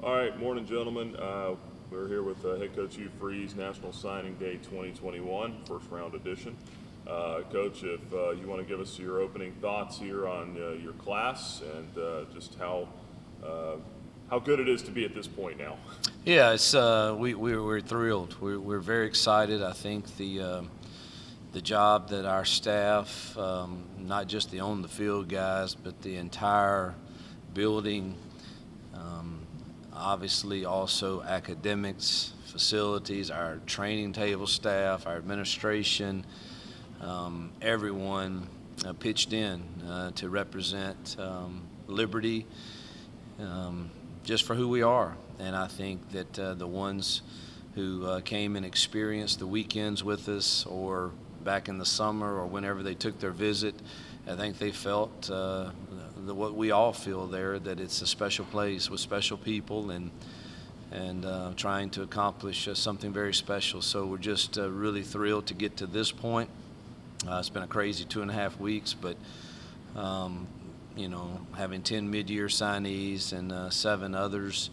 All right, morning, gentlemen. We're here with head coach Hugh Freeze, National Signing Day 2021, first round edition. Coach, if you want to give us your opening thoughts here on your class and just how good it is to be at this point now. Yeah, we're thrilled. We're very excited. I think the job that our staff, not just the on the field guys, but the entire building, obviously also academics, facilities, our training table staff, our administration, everyone pitched in to represent Liberty just for who we are. And I think that the ones who came and experienced the weekends with us or back in the summer or whenever they took their visit, I think they felt what we all feel there, that it's a special place with special people and trying to accomplish something very special. So we're just really thrilled to get to this point. It's been a crazy 2.5 weeks, but having 10 mid-year signees and 7 others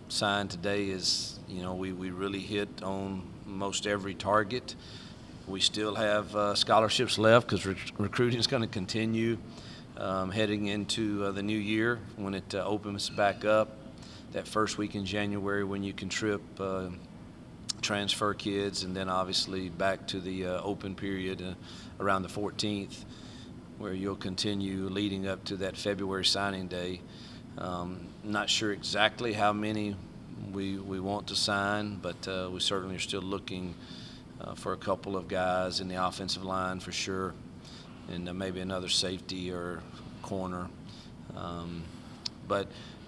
signed today is, we really hit on most every target. We still have scholarships left because recruiting is going to continue heading into the new year when it opens back up that first week in January, when you can transfer kids, and then obviously back to the open period around the 14th, where you'll continue leading up to that February signing day. Not sure exactly how many we want to sign, but we certainly are still looking for a couple of guys in the offensive line for sure, and maybe another safety or corner. But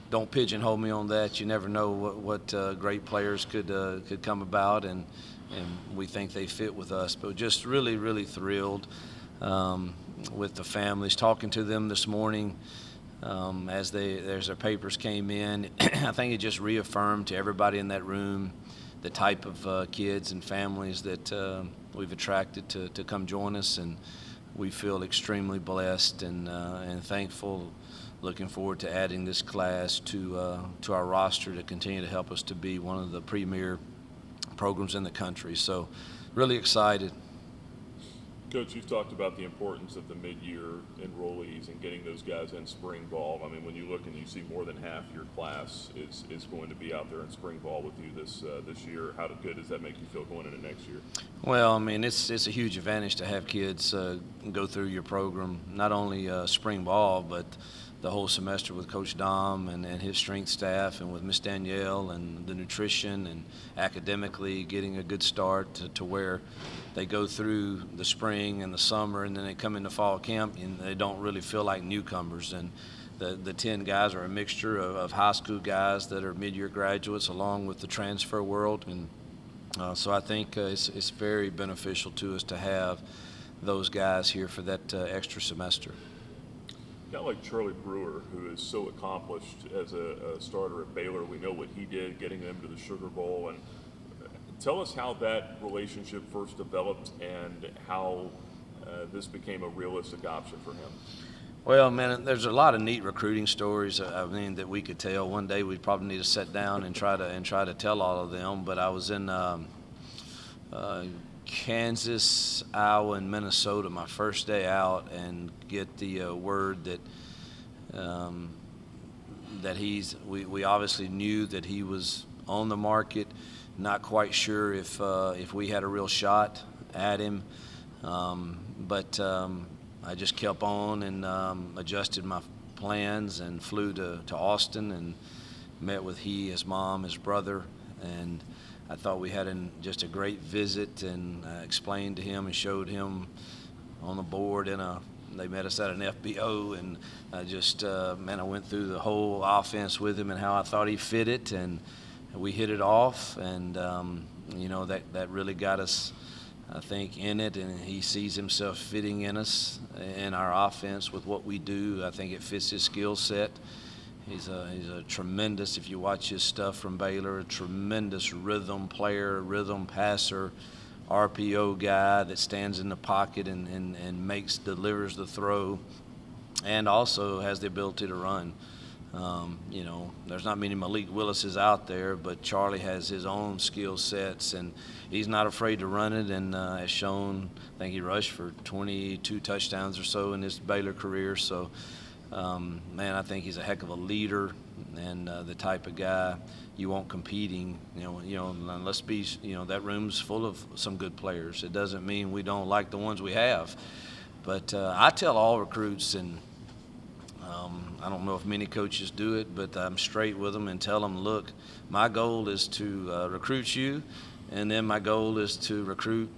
don't pigeonhole me on that. You never know what great players could come about, and we think they fit with us. But just really, really thrilled with the families. Talking to them this morning as their papers came in, I think it just reaffirmed to everybody in that room the type of kids and families that we've attracted to come join us, and we feel extremely blessed and thankful. Looking forward to adding this class to our roster to continue to help us to be one of the premier programs in the country. So really excited. Coach, you've talked about the importance of the mid-year enrollees and getting those guys in spring ball. I mean, when you look and you see more than half your class is going to be out there in spring ball with you this year, how good does that make you feel going into next year? Well, I mean, it's a huge advantage to have kids go through your program, not only spring ball, but the whole semester with Coach Dom and his strength staff, and with Miss Danielle and the nutrition, and academically getting a good start to where they go through the spring and the summer, and then they come into fall camp and they don't really feel like newcomers. And the 10 guys are a mixture of high school guys that are mid-year graduates along with the transfer world. And so I think it's very beneficial to us to have those guys here for that extra semester. A guy like Charlie Brewer, who is so accomplished as a starter at Baylor, we know what he did getting them to the Sugar Bowl. And tell us how that relationship first developed and how this became a realistic option for him. Well, man, there's a lot of neat recruiting stories. I mean, that we could tell. One day we'd probably need to sit down and try to tell all of them. But I was in Kansas, Iowa, and Minnesota my first day out, and get the word that we obviously knew that he was on the market. Not quite sure if we had a real shot at him, but I just kept on and adjusted my plans and flew to Austin and met with his mom, his brother, and I thought we had just a great visit, and explained to him and showed him on the board they met us at an FBO, and I went through the whole offense with him and how I thought he fit it, and we hit it off, and that really got us, I think, in it, and he sees himself fitting in us in our offense with what we do. I think it fits his skill set. He's a tremendous, if you watch his stuff from Baylor, a tremendous rhythm player, rhythm passer, RPO guy that stands in the pocket and delivers the throw, and also has the ability to run. There's not many Malik Willises out there, but Charlie has his own skill sets, and he's not afraid to run it, and has shown, I think he rushed for 22 touchdowns or so in his Baylor career. So, I think he's a heck of a leader and the type of guy you want competing. And let's be, that room's full of some good players. It doesn't mean we don't like the ones we have. But I tell all recruits, and I don't know if many coaches do it, but I'm straight with them and tell them, look, my goal is to recruit you, and then my goal is to recruit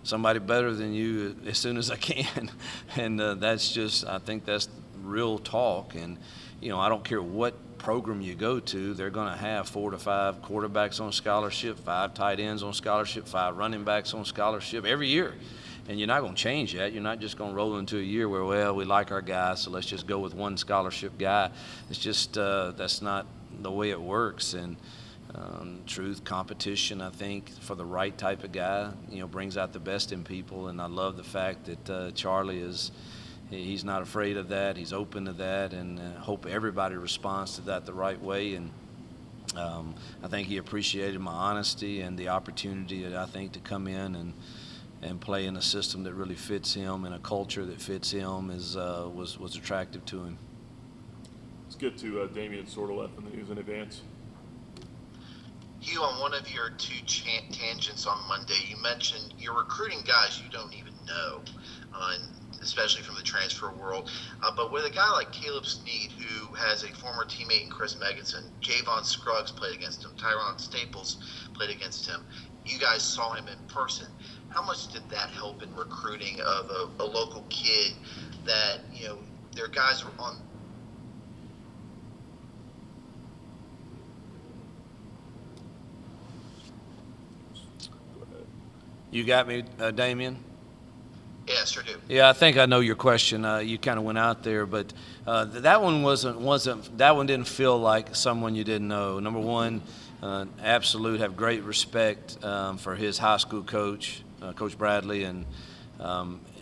somebody better than you as soon as I can. And I think that's real talk. And, I don't care what program you go to, they're going to have 4 to 5 quarterbacks on scholarship, 5 tight ends on scholarship, 5 running backs on scholarship every year. And you're not going to change that. You're not just going to roll into a year where, well, we like our guy, so let's just go with one scholarship guy. It's just that's not the way it works. And truth, competition, I think, for the right type of guy, brings out the best in people. And I love the fact that Charlie he's not afraid of that. He's open to that, and hope everybody responds to that the right way. And I think he appreciated my honesty and the opportunity, I think, to come in and play in a system that really fits him and a culture that fits him was attractive to him. Let's get to Damien sort of left in the news in advance. Hugh, on one of your 2 tangents on Monday, you mentioned you're recruiting guys you don't even know, especially from the transfer world. But with a guy like Caleb Snead, who has a former teammate in Chris Megginson, Javon Scruggs played against him, Tyron Staples played against him, you guys saw him in person. How much did that help in recruiting of a local kid that, their guys are on? You got me, Damien? Yeah, sure do. Yeah, I think I know your question. You kind of went out there, but that one that one didn't feel like someone you didn't know. Number one, absolute have great respect for his high school coach, Coach Bradley, and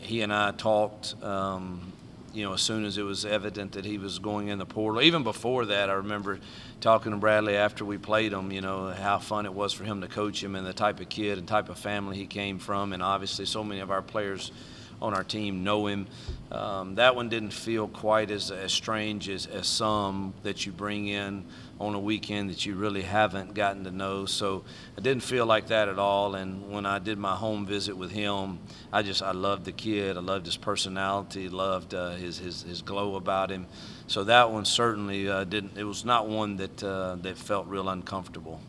he and I talked, as soon as it was evident that he was going in the portal. Even before that, I remember talking to Bradley after we played him, how fun it was for him to coach him and the type of kid and type of family he came from. And obviously so many of our players on our team know him. That one didn't feel quite as strange as some that you bring in on a weekend that you really haven't gotten to know. So it didn't feel like that at all. And when I did my home visit with him, I loved the kid. I loved his personality, loved his glow about him. So that one certainly it was not one that felt real uncomfortable.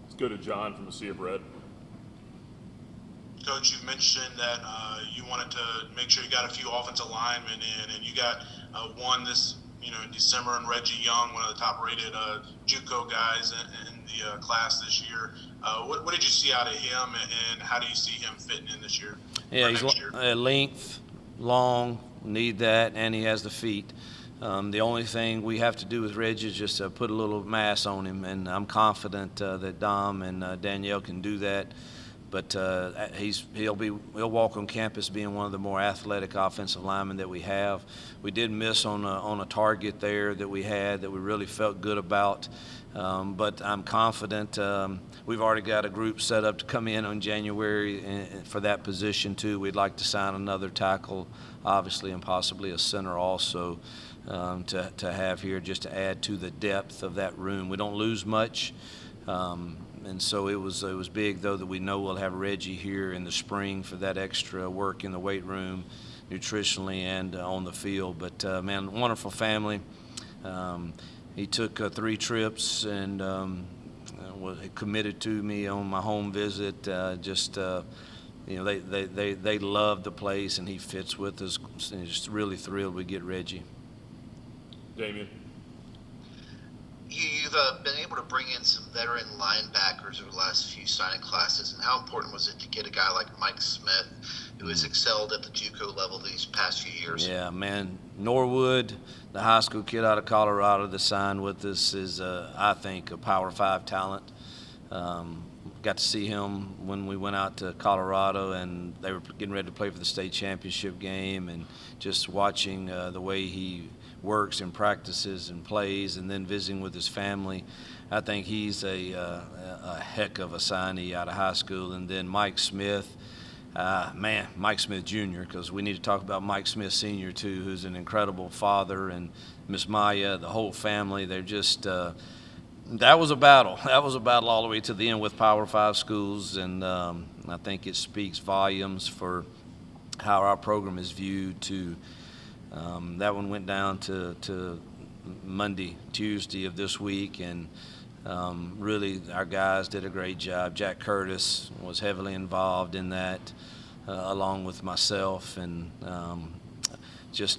Let's go to John from the Sea of Red. Coach, you mentioned that you wanted to make sure you got a few offensive linemen in, and you got one this in December, and Reggie Young, one of the top-rated JUCO guys in the class this year. What did you see out of him, and how do you see him fitting in this year? Yeah, he's length, long, need that, and he has the feet. The only thing we have to do with Reggie is just put a little mass on him, and I'm confident that Dom and Danielle can do that. But he'll walk on campus being one of the more athletic offensive linemen that we have. We did miss on a target there that we had that we really felt good about. But I'm confident. We've already got a group set up to come in on January for that position too. We'd like to sign another tackle, obviously, and possibly a center also to have here just to add to the depth of that room. We don't lose much. And so it was big, though, that we know we'll have Reggie here in the spring for that extra work in the weight room, nutritionally and on the field. But, wonderful family. He took 3 trips and was committed to me on my home visit. They love the place, and he fits with us. And just really thrilled we get Reggie. Damien. You've been able to bring in some veteran linebackers over the last few signing classes, and how important was it to get a guy like Mike Smith, who has excelled at the JUCO level these past few years? Yeah, man. Norwood, the high school kid out of Colorado that signed with us, is, I think, a Power 5 talent. Got to see him when we went out to Colorado, and they were getting ready to play for the state championship game, and just watching the way he works and practices and plays, and then visiting with his family. I think he's a heck of a signee out of high school. And then Mike Smith, Mike Smith Jr., because we need to talk about Mike Smith Sr. too, who's an incredible father, and Miss Maya, the whole family. They're just that was a battle. That was a battle all the way to the end with Power 5 schools, and I think it speaks volumes for how our program is viewed too. That one went down to Monday, Tuesday of this week, and really our guys did a great job. Jack Curtis was heavily involved in that, along with myself, and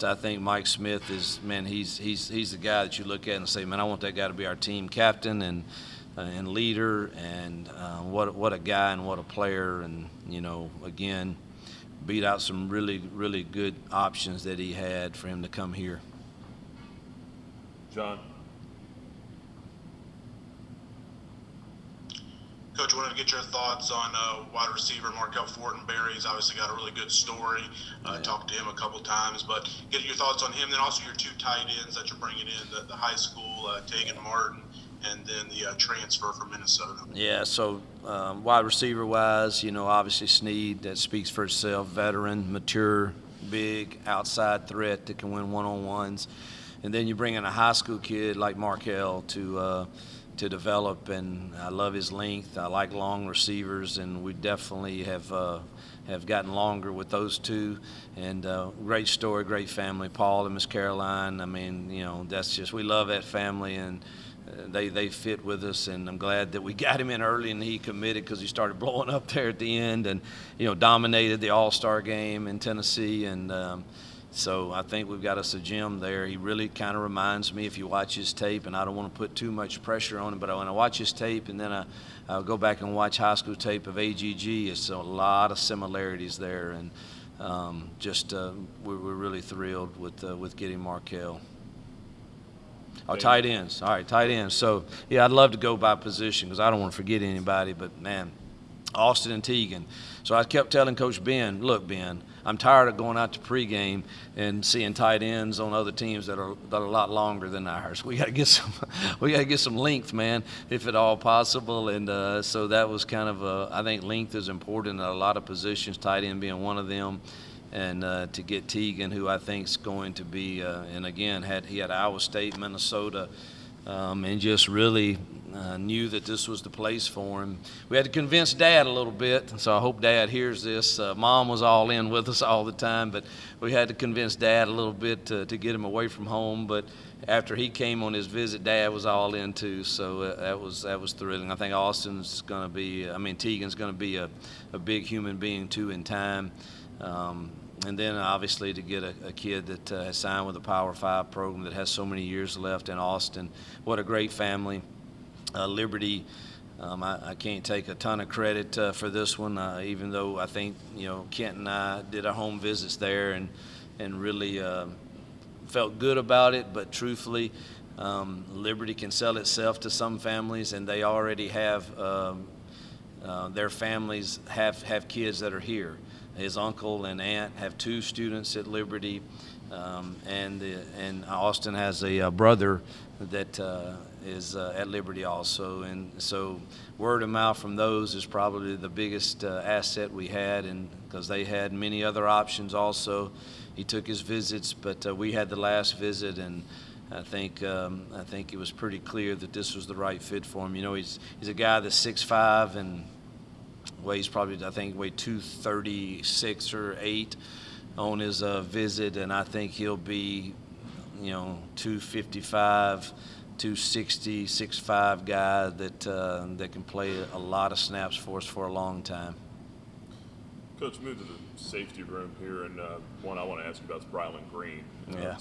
I think Mike Smith is, man, he's the guy that you look at and say, man, I want that guy to be our team captain and leader, and what a guy and what a player, and again, beat out some really, really good options that he had for him to come here. John? Coach, I wanted to get your thoughts on wide receiver Markel Fortenberry. He's obviously got a really good story. Talked to him a couple times, but get your thoughts on him. Then also your two tight ends that you're bringing in, the high school, Tegan Martin, and then the transfer from Minnesota. Yeah, so wide receiver-wise, obviously Snead, that speaks for itself, veteran, mature, big, outside threat that can win one-on-ones. And then you bring in a high school kid like Markel to develop, and I love his length. I like long receivers, and we definitely have gotten longer with those two. And great story, great family. Paul and Miss Caroline, I mean, that's just, we love that family, and they fit with us, and I'm glad that we got him in early and he committed, because he started blowing up there at the end and, dominated the All-Star game in Tennessee. And so I think we've got us a gem there. He really kind of reminds me, if you watch his tape, and I don't want to put too much pressure on him, but when I watch his tape and then I'll go back and watch high school tape of AGG, it's a lot of similarities there. And we're really thrilled with getting Markel. Oh, tight ends. All right, tight ends. So, yeah, I'd love to go by position because I don't want to forget anybody, but, man, Austin and Tegan. So I kept telling Coach Ben, look, Ben, I'm tired of going out to pregame and seeing tight ends on other teams that are a lot longer than ours. We got to get some length, man, if at all possible. And so that was kind of I think length is important at a lot of positions, tight end being one of them. And to get Tegan, who I think is going to be, and again, he had Iowa State, Minnesota, and just really knew that this was the place for him. We had to convince Dad a little bit, so I hope Dad hears this. Mom was all in with us all the time, but we had to convince Dad a little bit to get him away from home. But after he came on his visit, Dad was all in too, so that was thrilling. I think Austin's going to be, Tegan's going to be a big human being too in time. And then obviously to get a kid that has signed with a Power 5 program that has so many years left in Austin. What a great family. Liberty, I can't take a ton of credit for this one, even though I think, Kent and I did our home visits there and really felt good about it. But truthfully, Liberty can sell itself to some families, and they already have their families have kids that are here. His uncle and aunt have 2 students at Liberty, and Austin has a brother that is at Liberty also. And so word of mouth from those is probably the biggest asset we had, and because they had many other options also. He took his visits, but we had the last visit, and I think it was pretty clear that this was the right fit for him. He's a guy that's 6'5" and weighs probably, I think, weighed 236 or 8 on his visit, and I think he'll be, 255, 260, 6'5" guy that can play a lot of snaps for us for a long time. Coach, move to the safety room here, and one I want to ask you about is Bryan Green,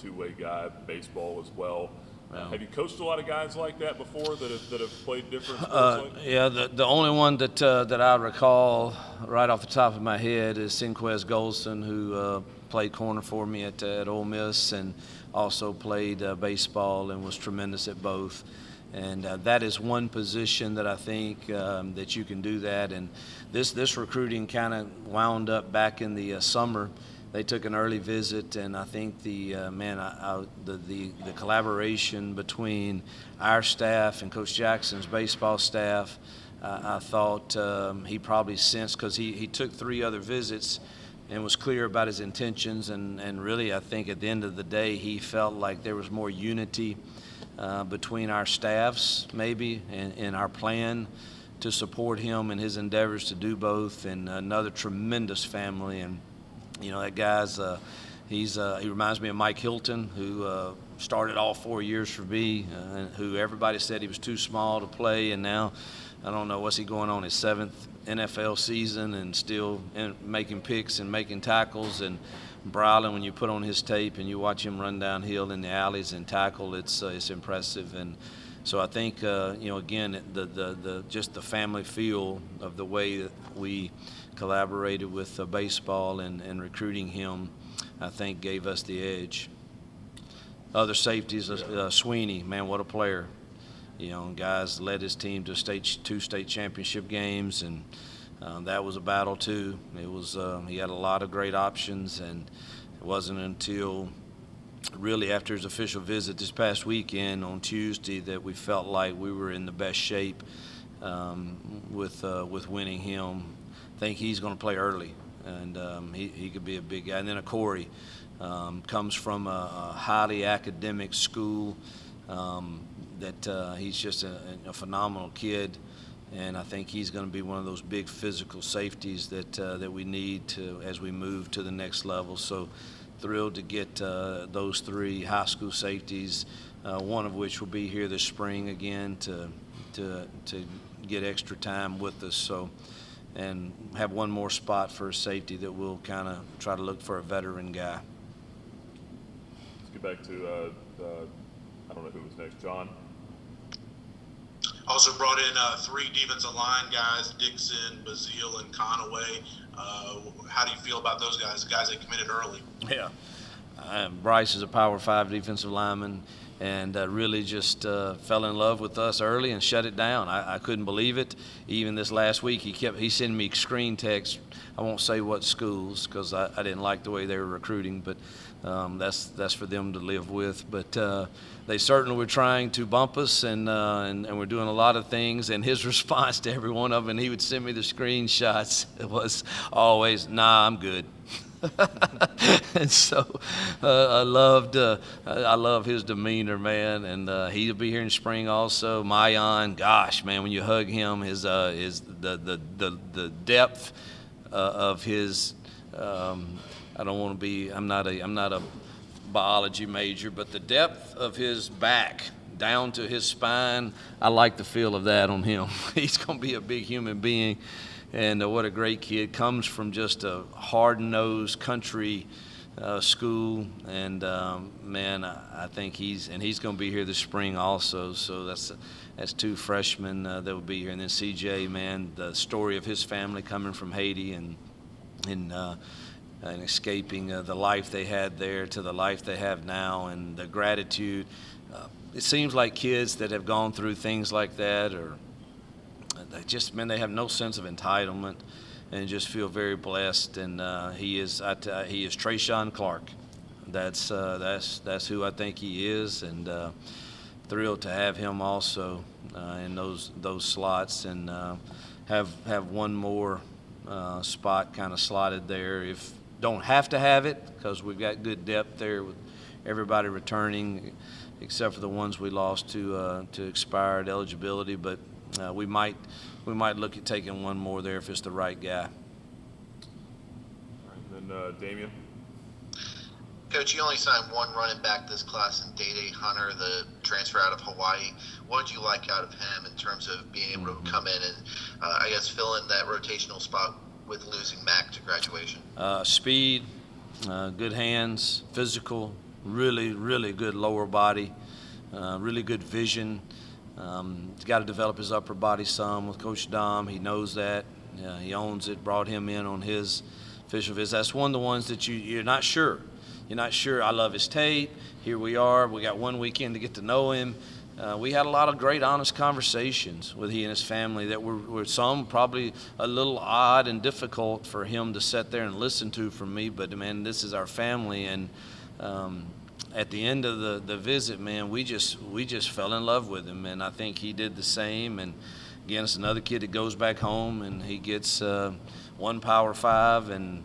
two-way guy, baseball as well. Have you coached a lot of guys like that before that have played different sports? Yeah, the only one that I recall right off the top of my head is Sinquez Golson, who played corner for me at Ole Miss and also played baseball and was tremendous at both. And that is one position that I think that you can do that. And this recruiting kind of wound up back in the summer they took an early visit, and I think the collaboration between our staff and Coach Jackson's baseball staff, I thought he probably sensed, because he took 3 other visits and was clear about his intentions, and really I think at the end of the day he felt like there was more unity between our staffs maybe and our plan to support him in his endeavors to do both. And another tremendous family, and that guy's he reminds me of Mike Hilton, who started all 4 years for me, who everybody said he was too small to play, and now I don't know, what's he going on, his 7th NFL season, and still making picks and making tackles. And Bryan, when you put on his tape and you watch him run downhill in the alleys and tackle, it's impressive. And so I think again, just the family feel of the way that we collaborated with baseball and recruiting him, I think gave us the edge. Other safeties, Sweeney, man, what a player. Guys led his team to 2 state championship games, and that was a battle too. It was he had a lot of great options, and it wasn't until really after his official visit this past weekend on Tuesday that we felt like we were in the best shape with winning him. I think he's going to play early, and he could be a big guy. And then Corey comes from a highly academic school. That he's just a phenomenal kid, and I think he's going to be one of those big physical safeties that we need to as we move to the next level. So thrilled to get those 3 high school safeties, one of which will be here this spring again to get extra time with us. So, and have one more spot for a safety that we'll kind of try to look for a veteran guy. Let's get back to I don't know who was next, John. Also brought in 3 defensive line guys, Dixon, Bazile, and Conaway. How do you feel about those guys, the guys that committed early? Yeah. Bryce is a Power 5 defensive lineman, and really just fell in love with us early and shut it down. I couldn't believe it. Even this last week, he sent me screen texts. I won't say what schools because I didn't like the way they were recruiting, but that's for them to live with. But they certainly were trying to bump us, and we're doing a lot of things. And his response to every one of them, he would send me the screenshots. It was always, "Nah, I'm good." And so I love his demeanor, man, and he'll be here in spring also. Mayan, gosh, man, when you hug him, the depth of his I'm not a biology major, but the depth of his back down to his spine, I like the feel of that on him. He's going to be a big human being. And what a great kid. Comes from just a hard-nosed country school. And, man, I think he's going to be here this spring also. So that's 2 freshmen that will be here. And then CJ, man, the story of his family coming from Haiti and escaping the life they had there to the life they have now, and the gratitude. It seems like kids that have gone through things like that they have no sense of entitlement and just feel very blessed. And he is Trayshawn Clark. That's who I think he is, and thrilled to have him also in those slots, and have one more spot kind of slotted there. If don't have to have it, because we've got good depth there with everybody returning, except for the ones we lost to expired eligibility. But we might look at taking one more there if it's the right guy. All right, and then Damien. Coach, you only signed 1 running back this class in Day Hunter, the transfer out of Hawaii. What did you like out of him in terms of being able to come in and, fill in that rotational spot with losing Mac to graduation? Speed, good hands, physical, really, really good lower body, really good vision. He's got to develop his upper body some with Coach Dom. He knows that. He owns it. Brought him in on his official visit. That's one of the ones that you're not sure. You're not sure. I love his tape. Here we are. We got 1 weekend to get to know him. we had a lot of great, honest conversations with he and his family that were some probably a little odd and difficult for him to sit there and listen to from me. But man, this is our family, and at the end of the visit, man, we just fell in love with him, and I think he did the same. And again, it's another kid that goes back home and he gets one Power 5 and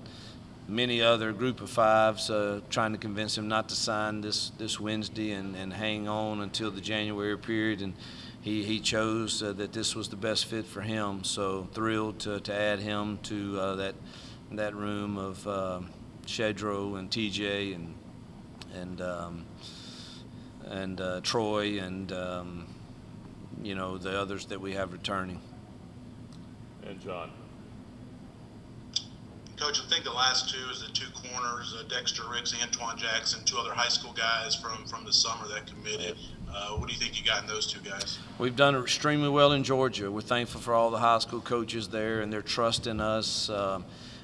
many other group of fives trying to convince him not to sign this Wednesday and hang on until the January period, and he chose that this was the best fit for him. So thrilled to add him to that room of Shedro and TJ and Troy and the others that we have returning. And John. Coach, I think the last two is the two corners, Dexter Ricks, Antoine Jackson, two other high school guys from the summer that committed. What do you think you got in those two guys? We've done extremely well in Georgia. We're thankful for all the high school coaches there and their trust in us.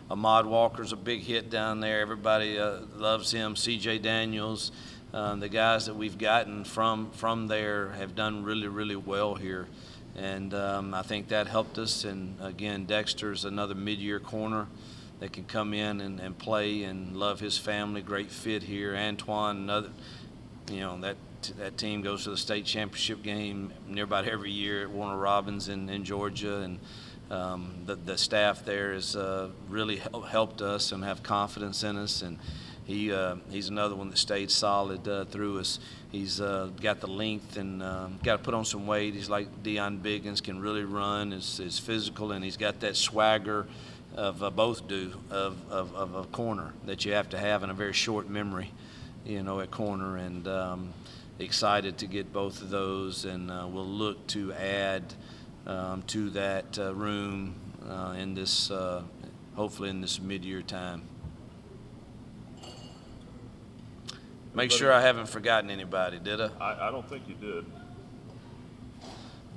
Ahmad Walker's a big hit down there. Everybody loves him. C.J. Daniels, the guys that we've gotten from there have done really, really well here. And I think that helped us. And, again, Dexter's another mid-year corner that can come in and play and love his family. Great fit here. Antoine, another, that team goes to the state championship game near about every year at Warner Robins in Georgia, and the staff there has really helped us and have confidence in us. And he's another one that stayed solid through us. He's got the length and got to put on some weight. He's like Deion Biggins, can really run, is physical, and he's got that swagger of both do of a corner that you have to have in a very short memory, at corner. And excited to get both of those, and we'll look to add to that room in this hopefully in this mid-year time. Make sure I haven't forgotten anybody, did I? I don't think you did.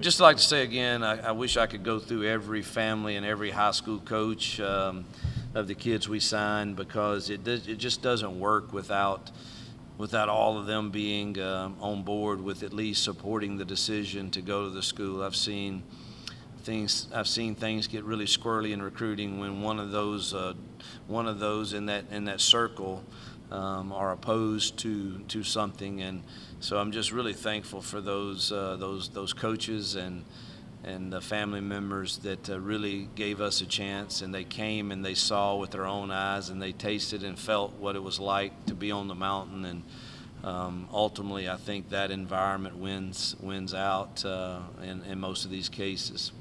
Just like to say again, I wish I could go through every family and every high school coach of the kids we signed, because it just doesn't work without all of them being on board with at least supporting the decision to go to the school. I've seen things get really squirrely in recruiting when one of those in that circle are opposed to something. And so I'm just really thankful for those coaches and the family members that really gave us a chance, and they came and they saw with their own eyes, and they tasted and felt what it was like to be on the mountain. And ultimately, I think that environment wins out in most of these cases.